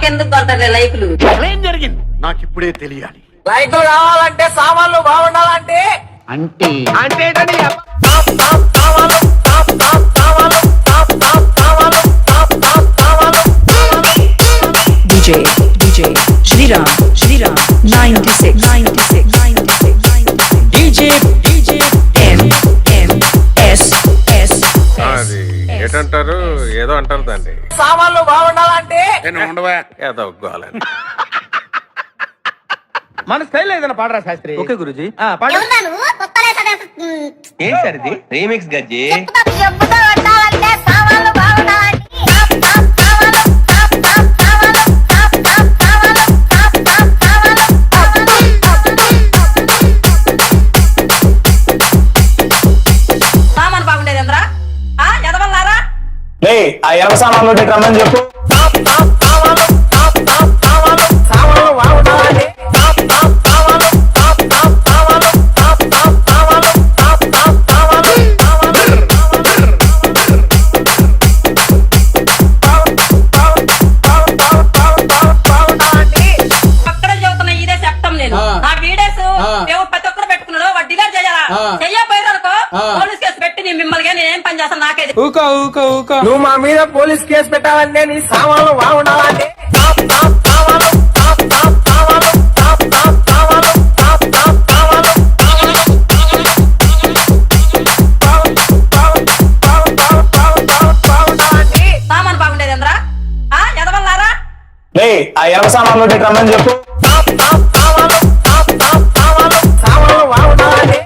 నాకెందుకు కొడతారు లైకులు? ఏం జరిగింది నాకు ఇప్పుడే తెలియాలి. లైకులు కావాలంటే సామాన్లు బాగుండాలంటే అంటే DJ Shriram 96 DJ MS అది ఏటంటారు, ఏదో అంటారు దాన్ని. సామాన్లు బాగుండాలంటే ఉండవా ఏదో ఒప్పుకోవాలని. మన స్టైల్ ఏదైనా పాడరా శాస్త్రి? ఓకే గురుజీ. పాడు. ఏం సార్ ఇది? రీమిక్స్ గజ్జి. సామాన్ బాగుండేది ఎంద్రా? ఎదవల్లారా? ఆ ఎర్ర సామాన్లు రమ్మని చెప్పు. సామాన్లు బాగుండాలంటే అక్కడే చెబుతున్నా, ఇదే చెప్తాం నేను. నా వీడియోస్ ప్రతి ఒక్కరు పెట్టుకున్నాడు, వాడు డిలీట్ చేయాలా? చెయ్యపోయారనుకో పోలీస్ కేసు పెట్టి మిమ్మల్ని నేనేం పని చేస్తాను నాకే. నువ్వు మా మీద పోలీస్ కేసు పెట్టాలంటే నీ సామాన్లు బాగుండాలంటే సామాన్ బాగుండేది ఎంద్రా? ఎదవల్లారా? ఆ ఎర్ర సామాన్లు రమ్మని చెప్పు. సామాన్లు బాగుండాలంటే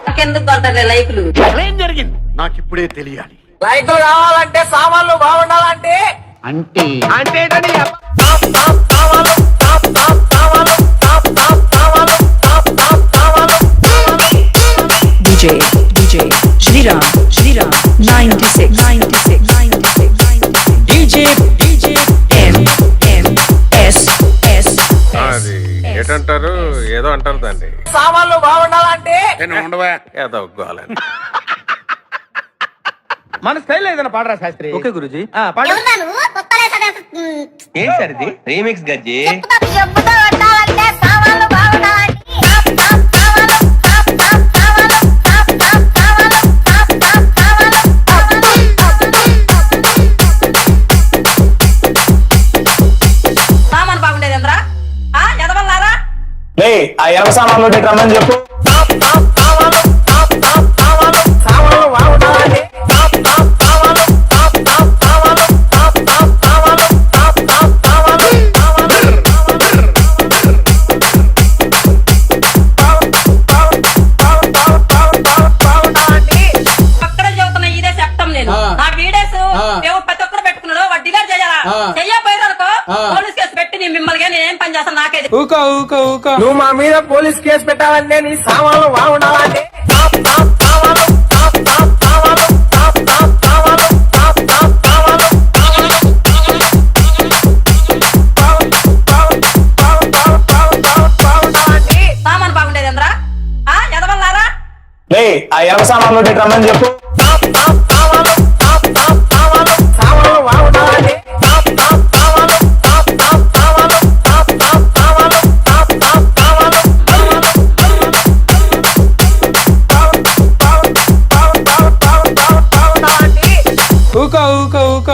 నాకెందుకు కొడతారు లైకులు? ఏం జరిగింది నాకు ఇప్పుడే తెలియాలి. లైకులు కావాలంటే సామాన్లు బాగుండాలంటే అంటే DJ Shriram 96 DJ MS అది ఏటంటారు, ఏదో అంటారు దాన్ని. సామాన్లు బాగుండాలంటే ఉండవా ఏదో ఒప్పుకోవాలని. మన స్టైల్ ఏదైనా పాడరా శాస్త్రి? ఓకే గురుజీ. పాడు. ఏం సార్ ఇది? రీమిక్స్ గజ్జి. సామాన్ బాగుండేది ఎంద్రా? ఎదవల్లారా? ఆ ఎర్ర సామాన్లు రమ్మని చెప్పు. సామాన్లు బాగుండాలంటే అక్కడే చెబుతున్నా, ఇదే చెప్తాం నేను. నా వీడియోస్ ప్రతి ఒక్కరు పెట్టుకున్నాడు, వాడు డిలీట్ చేయాలా? చెయ్యపోయారనుకో పోలీస్ కేసు పెట్టి మిమ్మల్ని నేనేం పని చేస్తాను నాకే. నువ్వు మా మీద పోలీస్ కేసు పెట్టాలంటే నీ సామాన్లు బాగుండాలంటే సామాన్ బాగుండేది ఎంద్రా? ఎదవల్లారా? ఆ ఎర్ర సామాన్లు రమ్మని చెప్పు. సామాన్లు బాగుండాలంటే ఊక